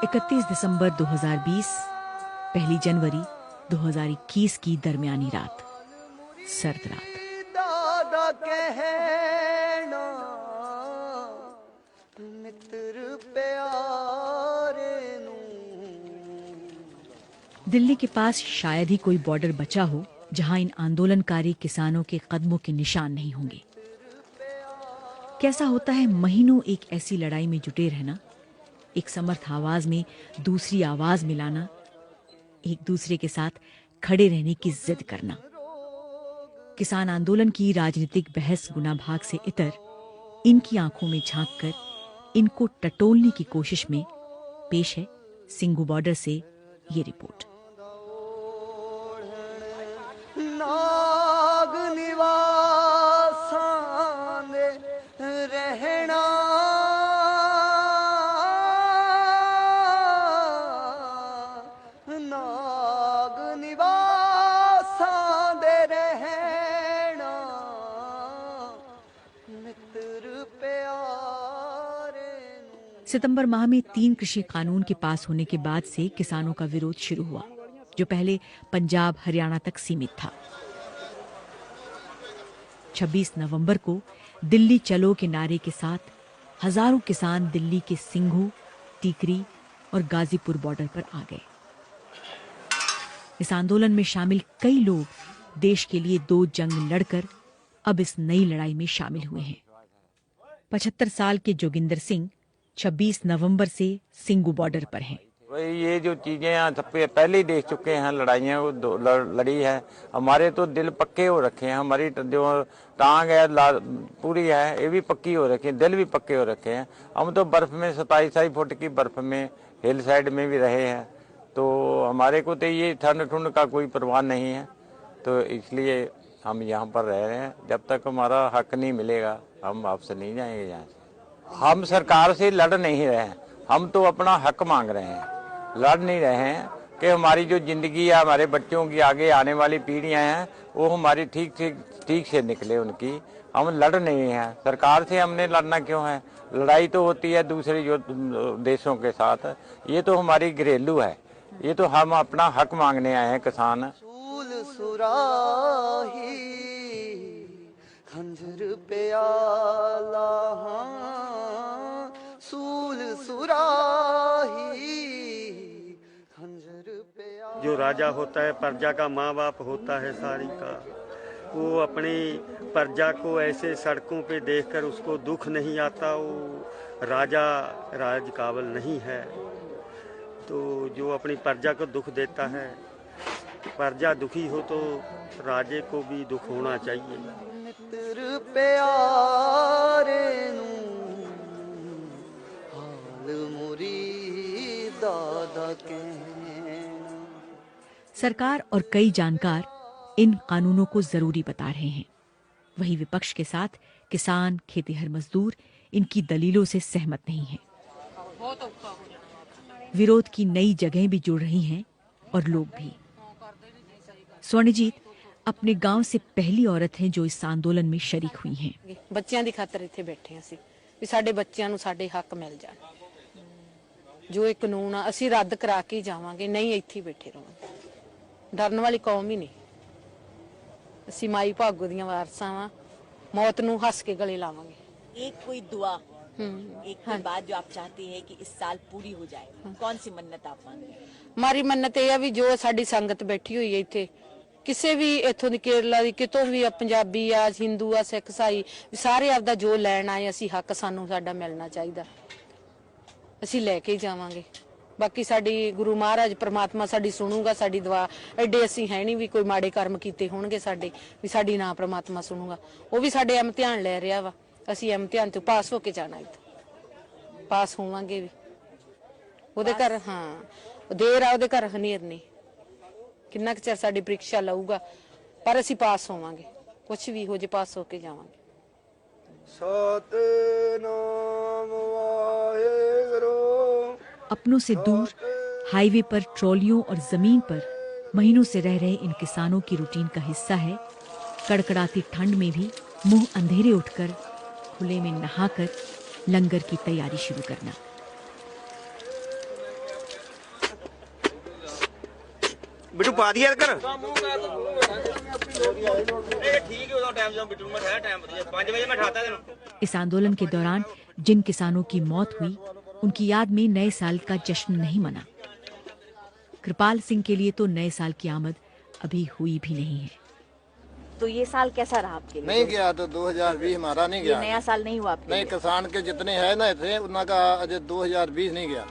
31 दिसंबर 2020, 1 जनवरी 2021 की दरमियानी रात, सर्द रात। दादा कहना मित्र प्यारे नू। दिल्ली के पास शायद ही कोई बॉर्डर बचा हो जहां इन आंदोलनकारी किसानों के कदमों के निशान नहीं होंगे। कैसा होता है महीनों एक ऐसी लड़ाई में जुटे रहना, एक समर्थ आवाज में दूसरी आवाज मिलाना, एक दूसरे के साथ खड़े रहने की जिद करना। किसान आंदोलन की राजनीतिक बहस गुना भाग से इतर इनकी आंखों में झांक कर इनको टटोलने की कोशिश में पेश है सिंघू बॉर्डर से ये रिपोर्ट। नाग निवासां दे रहना नाग निवासां दे रहना मित्र प्यारे नू। सितंबर माह में 3 कृषि कानून के पास होने के बाद से किसानों का विरोध शुरू हुआ, जो पहले पंजाब हरियाणा तक सीमित था। 26 नवंबर को दिल्ली चलो के नारे के साथ हजारों किसान दिल्ली के सिंघू, टीकरी और गाजीपुर बॉर्डर पर आ गए। इस आंदोलन में शामिल कई लोग देश के लिए 2 जंग लड़कर अब इस नई लड़ाई में शामिल हुए हैं। 75 साल के जोगिंदर सिंह 26 नवंबर से सिंघू बॉर्डर पर हैं। वही ये जो चीजें हैं सब पहले ही देख चुके हैं, लड़ाइयाँ वो लड़ी है। हमारे तो दिल पक्के हो रखे हैं, हमारी जो टांग है पूरी है, ये भी पक्की हो रखी है, दिल भी पक्के हो रखे हैं। हम तो बर्फ में 27 फुट की बर्फ में हिल साइड में भी रहे हैं, तो हमारे को तो ये ठंड ठुंड का कोई परवाह नहीं है। तो इसलिए हम यहाँ पर रह रहे हैं, जब तक हमारा हक नहीं मिलेगा हम वापस नहीं जाएंगे यहाँ से। हम सरकार से लड़ नहीं रहे हैं, हम तो अपना हक मांग रहे हैं, लड़ नहीं रहे हैं कि हमारी जो जिंदगी है, हमारे बच्चों की आगे आने वाली पीढ़ियां हैं, वो हमारी ठीक से निकले उनकी। हम लड़ नहीं हैं, सरकार से हमने लड़ना क्यों है? लड़ाई तो होती है दूसरे जो देशों के साथ, ये तो हमारी घरेलू है, ये तो हम अपना हक मांगने आए हैं किसान। सूल सुराही खंजर प्याला सूल सुराही खंजर प्याला। जो राजा होता है प्रजा का माँ बाप होता है सारी का, वो अपनी प्रजा को ऐसे सड़कों पे देखकर उसको दुख नहीं आता, वो राजा राज काबिल नहीं है। तो जो अपनी प्रजा को दुख देता है, प्रजा दुखी हो तो राजे को भी दुख होना चाहिए। मित्र प्यारे नू हाल मुरी दादा कहना। सरकार और कई जानकार इन कानूनों को जरूरी बता रहे हैं। वहीं विपक्ष के साथ किसान, खेतीहर मजदूर इनकी दलीलों से सहमत नहीं हैं। विरोध की नई जगहें भी जुड़ रही हैं और लोग भी। स्वर्णजीत अपने गांव से पहली औरत हैं जो इस आंदोलन में शरीक हुई हैं। ਬੱਚਿਆਂ ਦੀ ਖਾਤਰ ਇੱਥੇ ਬੈਠੇ ਹਾਂ ਅਸੀਂ ਵੀ ਸਾਡੇ ਬੱਚਿਆਂ ਨੂੰ ਸਾਡੇ ਹੱਕ ਮਿਲ ਜਾਣ। ਜੋ ਇਹ ਕਾਨੂੰਨ ਆ ਅਸੀਂ ਰੱਦ ਕਰਾ ਕੇ ਜਾਵਾਂਗੇ, ਨਹੀਂ ਇੱਥੇ ਬੈਠੇ ਰਹਾਂਗੇ। ਡਰਨ ਵਾਲੀ ਕੌਮ ਹੀ ਨਹੀਂ। ਅਸੀਂ ਮਾਈ ਭਾਗੋ ਦੀਆਂ ਵਾਰਸਾਂ ਵਾਂ, मौत ਨੂੰ ਹੱਸ ਕੇ ਗਲੇ ਲਾਵਾਂਗੇ। एक कोई दुआ, एक कोई बात जो आप चाहती है कि इस साल पूरी हो जाए, कौन सी मन्नत आप मांगे? ਮਾਰੀ ਮੰਨਤ ਇਹ ਆ ਵੀ ਜੋ ਸਾਡੀ ਸੰਗਤ ਬੈਠੀ ਹੋਈ ਹੈ ਇੱਥੇ, ਕਿਸੇ ਵੀ ਇੱਥੋਂ ਦੀ ਕੇਰਲਾ ਦੀ ਕਿਤੋਂ ਵੀ ਆ, ਪੰਜਾਬੀ ਆ, ਹਿੰਦੂ ਆ, ਸਿੱਖ, ਈਸਾਈ, ਸਾਰੇ ਆਪਦਾ ਜੋ ਲੈਣ ਆਏ ਅਸੀਂ ਹੱਕ ਸਾਨੂੰ ਸਾਡਾ ਮਿਲਣਾ ਚਾਹੀਦਾ, ਅਸੀਂ ਲੈ ਕੇ ਜਾਵਾਂਗੇ। ਬਾਕੀ ਸਾਡੀ ਗੁਰੂ ਮਹਾਰਾਜ ਪ੍ਰਮਾਤਮਾ ਸਾਡੀ ਸੁਣੂਗਾ, ਸਾਡੀ ਦੁਆ। ਐਡੇ ਅਸੀਂ ਹੈ ਨਹੀਂ ਵੀ ਕੋਈ ਮਾੜੇ ਕਰਮ ਕੀਤੇ ਹੋਣਗੇ ਸਾਡੇ ਵੀ ਸਾਡੀ ਨਾ ਪ੍ਰਮਾਤਮਾ ਸੁਣੂਗਾ। ਉਹ ਵੀ ਸਾਡੇ ਇਮਤਿਹਾਨ ਲੈ ਰਿਹਾ ਵਾ, ਅਸੀਂ ਇਮਤਿਹਾਨ ਤੋਂ ਪਾਸ ਹੋ ਕੇ ਜਾਣਾ, ਇੱਥੇ ਪਾਸ ਹੋਵਾਂਗੇ ਵੀ। ਉਹਦੇ ਘਰ ਹਾਂ ਦੇਰ ਆ, ਉਹਦੇ ਘਰ ਹਨੇਰ ਨਹੀਂ। ਕਿੰਨਾ ਕੁ ਚਿਰ ਸਾਡੀ ਪ੍ਰੀਖਿਆ ਲਊਗਾ, ਪਰ ਅਸੀਂ ਪਾਸ ਹੋਵਾਂਗੇ। ਕੁਛ ਵੀ ਹੋ ਜੇ ਪਾਸ ਹੋ ਕੇ ਜਾਵਾਂਗੇ। सतनाम वाहेगुरु। अपनों से दूर हाईवे पर ट्रॉलियों और जमीन पर महीनों से रह रहे इन किसानों की रूटीन का हिस्सा है कड़कड़ाती ठंड में भी मुंह अंधेरे उठकर खुले में नहाकर लंगर की तैयारी शुरू करना। बिटू पा दिया कर इस आंदोलन के दौरान जिन किसानों की मौत हुई उनकी याद में नए साल का जश्न नहीं मना। कृपाल सिंह के लिए तो नए साल की आमद अभी हुई भी नहीं है। तो ये साल कैसा रहा आपके लिए? नहीं गया तो 2020 हमारा नहीं ये गया। नया साल नहीं हुआ आपके नहीं, लिए? किसान के जितने है ना थे उनका अजय 2020 नहीं गया।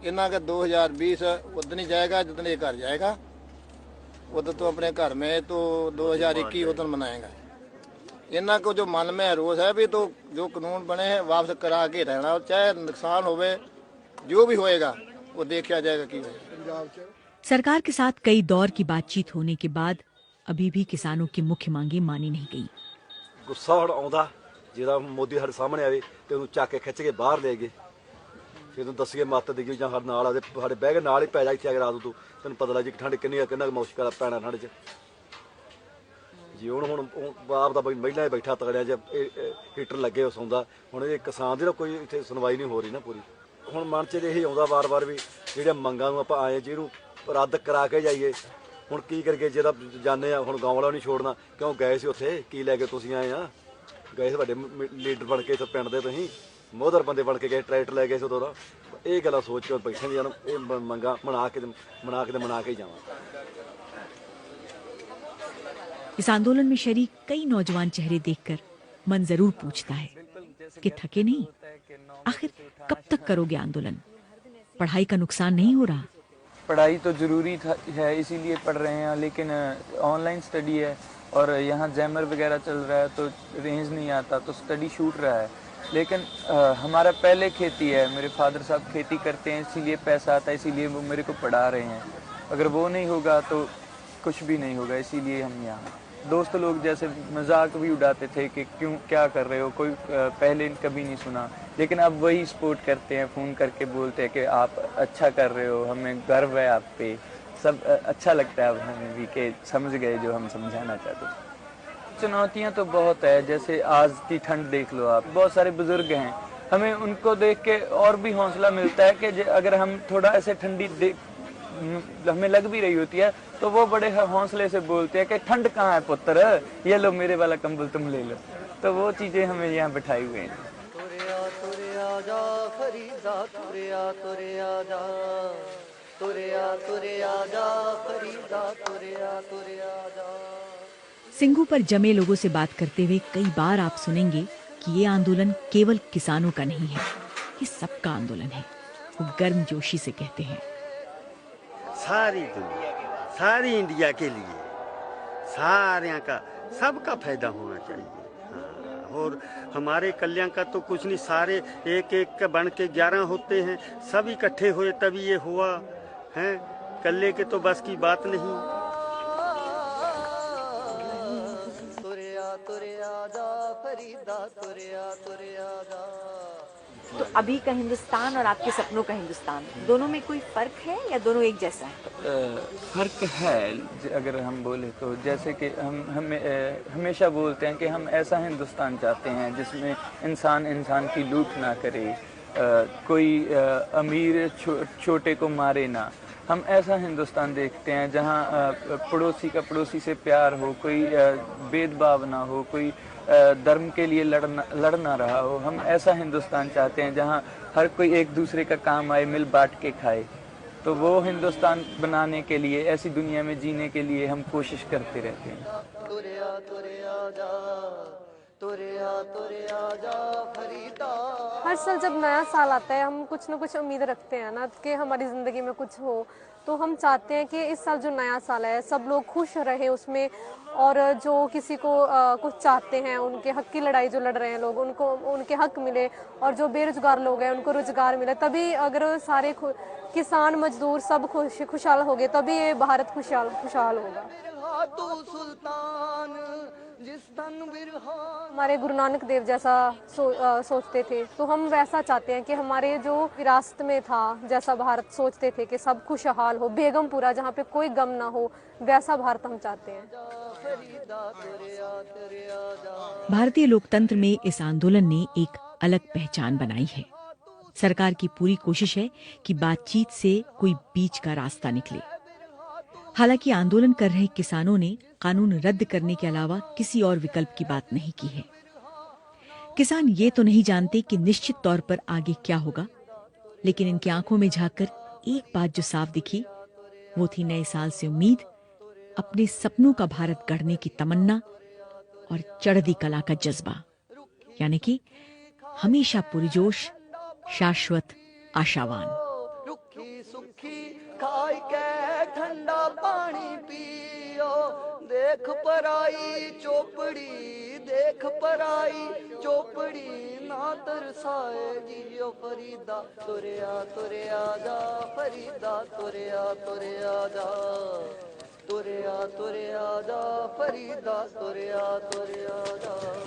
इन्हों का 2020 उतनी जाएगा जितने घर जाएगा। उधर तो अपने घर में तो 2021 उधर मनाएगा। इन्हों को जो मन में रोज है भी तो जो कानून बने हैं वापस करा के रहना, चाहे नुकसान होवे जो भी होएगा वो देखा जाएगा की होएगा। सरकार के साथ कई दौर की बातचीत होने के बाद अभी भी किसानों की मुख्य मांगे मानी नहीं गई। गुस्सा ਹੁਣ ਆਉਂਦਾ ਜਿਹੜਾ ਮੋਦੀ ਸਾਡੇ ਸਾਹਮਣੇ ਆਵੇ ਤੇ ਉਹਨੂੰ ਚੱਕ ਕੇ ਖਿੱਚ ਕੇ ਬਾਹਰ ਲੈ ਗਏ, ਫਿਰ ਉਹਨੂੰ ਦੱਸੀਏ ਮੱਤ ਦੇਈਏ ਜਾਂ ਸਾਡੇ ਨਾਲ ਆਦੇ ਸਾਡੇ ਬਹਿ ਕੇ ਨਾਲ ਹੀ ਪੈ ਜਾ ਇੱਥੇ ਅਗਰ ਰਾਤ ਤੂੰ ਤੈਨੂੰ ਪਤਾ ਲੱਗ ਜੀ ਠੰਡ ਕਿੰਨੀ ਆ ਕਿੰਨਾ ਮੁਸ਼ਕਲ ਪੈਣਾ ਠੰਡ 'ਚ ਜੀ। ਹੁਣ ਆਪ ਦਾ ਮਹਿਲਾ ਹੀ ਬੈਠਾ ਤਗੜਿਆ ਜੇ ਹੀਟਰ ਲੱਗੇ ਹੋ ਸੌਂਦਾ। ਹੁਣ ਇਹ ਕਿਸਾਨ ਦੀ ਨਾ ਕੋਈ ਇੱਥੇ ਸੁਣਵਾਈ ਨਹੀਂ ਹੋ ਰਹੀ ਨਾ ਪੂਰੀ। ਹੁਣ ਮਨ 'ਚ ਇਹ ਆਉਂਦਾ ਵਾਰ-ਵਾਰ ਵੀ ਜਿਹੜੀਆਂ ਮੰਗਾਂ ਨੂੰ ਆਪਾਂ ਆਏ ਜਿਹਨੂੰ ਰੱਦ ਕਰਾ ਕੇ ਜਾਈਏ। ਹੁਣ ਕੀ ਕਰਕੇ ਜਿਹੜਾ ਜਾਂਦੇ ਆ ਹੁਣ ਗਾँव ਵਾਲਾ ਨਹੀਂ ਛੋੜਨਾ ਕਿਉਂ ਗਏ ਸੀ ਉੱਥੇ ਕੀ ਲੈ ਕੇ ਤੁਸੀਂ ਆਏ ਆ ਗਏ ਸੀ ਵੱਡੇ ਲੀਡਰ ਬਣ ਕੇ ਇੱਥੇ ਪਿੰਡ ਦੇ ਤੁਸੀਂ ਮੋਹਦਰ ਬੰਦੇ ਬਣ ਕੇ ਗਏ ਟਰੈਕਟਰ ਲੈ ਗਏ ਸੀ ਉਦੋਂ ਇਹ ਗੱਲਾਂ ਸੋਚ ਕੇ ਬੈਠੇ ਜੀ ਇਹ ਮੰਗਾ ਮਨਾ ਕੇ ਹੀ ਜਾਵਾਂ। इस आंदोलन में शरीक कई नौजवान चेहरे देखकर मन जरूर पूछता है कि थके नहीं? आखिर कब तक करोगे आंदोलन? पढ़ाई का नुकसान नहीं हो रहा? पढ़ाई तो ज़रूरी है इसीलिए पढ़ रहे हैं, लेकिन ऑनलाइन स्टडी है और यहाँ जैमर वगैरह चल रहा है तो रेंज नहीं आता तो स्टडी छूट रहा है। लेकिन हमारा पहले खेती है, मेरे फादर साहब खेती करते हैं इसीलिए पैसा आता है, इसीलिए वो मेरे को पढ़ा रहे हैं। अगर वो नहीं होगा तो कुछ भी नहीं होगा, इसीलिए हम यहाँ। दोस्त लोग जैसे मजाक भी उड़ाते थे कि क्यों क्या कर रहे हो, कोई पहले कभी नहीं सुना, लेकिन अब वही सपोर्ट करते हैं, फ़ोन करके बोलते हैं कि आप अच्छा कर रहे हो, हमें गर्व है आप पे। सब अच्छा लगता है अब हमें भी कि समझ गए जो हम समझाना चाहते थे। चुनौतियाँ तो बहुत है, जैसे आज की ठंड देख लो आप, बहुत सारे बुजुर्ग हैं, हमें उनको देख के और भी हौसला मिलता है कि अगर हम थोड़ा ऐसे ठंडी हमें लग भी रही होती है तो वो बड़े हौसले से बोलते हैं कि ठंड कहाँ है पुत्र, ये लो मेरे वाला कंबल तुम ले लो। तो वो चीज़ें हमें यहाँ बिठाई हुई हैं। सिंघू पर जमे लोगों से बात करते हुए कई बार आप सुनेंगे कि ये आंदोलन केवल किसानों का नहीं है, ये सबका आंदोलन है। वो गर्मजोशी से कहते हैं सारी दुनिया, सारी इंडिया के लिए, सारे का सबका फायदा होना चाहिए। हाँ, और हमारे कल्याण का तो कुछ नहीं, सारे एक एक का बन के 11 होते हैं, सब इकट्ठे हुए तभी ये हुआ है। कल्ले के तो बस की बात नहीं। तो अभी का हिंदुस्तान और आपके सपनों का हिंदुस्तान, दोनों में कोई फर्क है या दोनों एक जैसा है? फर्क है अगर हम बोले तो, जैसे कि हम हमेशा बोलते हैं कि हम ऐसा हिंदुस्तान चाहते हैं जिसमें इंसान की लूट ना करे, कोई अमीर छोटे को मारे ना। हम ऐसा हिंदुस्तान देखते हैं जहाँ पड़ोसी का पड़ोसी से प्यार हो, कोई भेदभाव ना हो, कोई धर्म के लिए लड़ना रहा हो। हम ऐसा हिंदुस्तान चाहते हैं जहाँ हर कोई एक दूसरे का काम आए, मिल बांट के खाए। तो वो हिंदुस्तान बनाने के लिए, ऐसी दुनिया में जीने के लिए हम कोशिश करते रहते हैं। हर साल जब नया साल आता है हम कुछ न कुछ उम्मीद रखते हैं ना कि हमारी ज़िंदगी में कुछ हो, तो हम चाहते हैं कि इस साल जो नया साल है सब लोग खुश रहे उसमें, और जो किसी को कुछ चाहते हैं उनके हक की लड़ाई जो लड़ रहे हैं लोग, उनको उनके हक मिले, और जो बेरोजगार लोग हैं उनको रोजगार मिले। तभी अगर सारे किसान मजदूर सब खुशहाल हो गए तभी ये भारत खुशहाल होगा। हमारे गुरु नानक देव जैसा सोचते थे, तो हम वैसा चाहते हैं कि हमारे जो विरासत में था, जैसा भारत सोचते थे कि सब खुशहाल हो, बेगमपुरा जहाँ पे कोई गम ना हो, वैसा भारत हम चाहते हैं। भारतीय लोकतंत्र में इस आंदोलन ने एक अलग पहचान बनाई है। सरकार की पूरी कोशिश है कि बातचीत से कोई बीच का रास्ता निकले। हालांकि आंदोलन कर रहे किसानों ने कानून रद्द करने के अलावा किसी और विकल्प की बात नहीं की है। किसान ये तो नहीं जानते कि निश्चित तौर पर आगे क्या होगा, लेकिन इनकी आंखों में झांककर एक बात जो साफ दिखी वो थी नए साल से उम्मीद, अपने सपनों का भारत गढ़ने की तमन्ना और चढ़ती कला का जज्बा, यानी कि हमेशा पुरजोश, शाश्वत, आशावान। रुखी सुखी खाई के ठंडा पानी पियो, देख पराई चोपड़ी, देख पराई चोपड़ी ना तरसाए जियो फरीदा, तुरया तुरया जा फरीदा, तुरया तुरया जा, तुरया तुरया जा फरीदा, तुरया तुरया जा।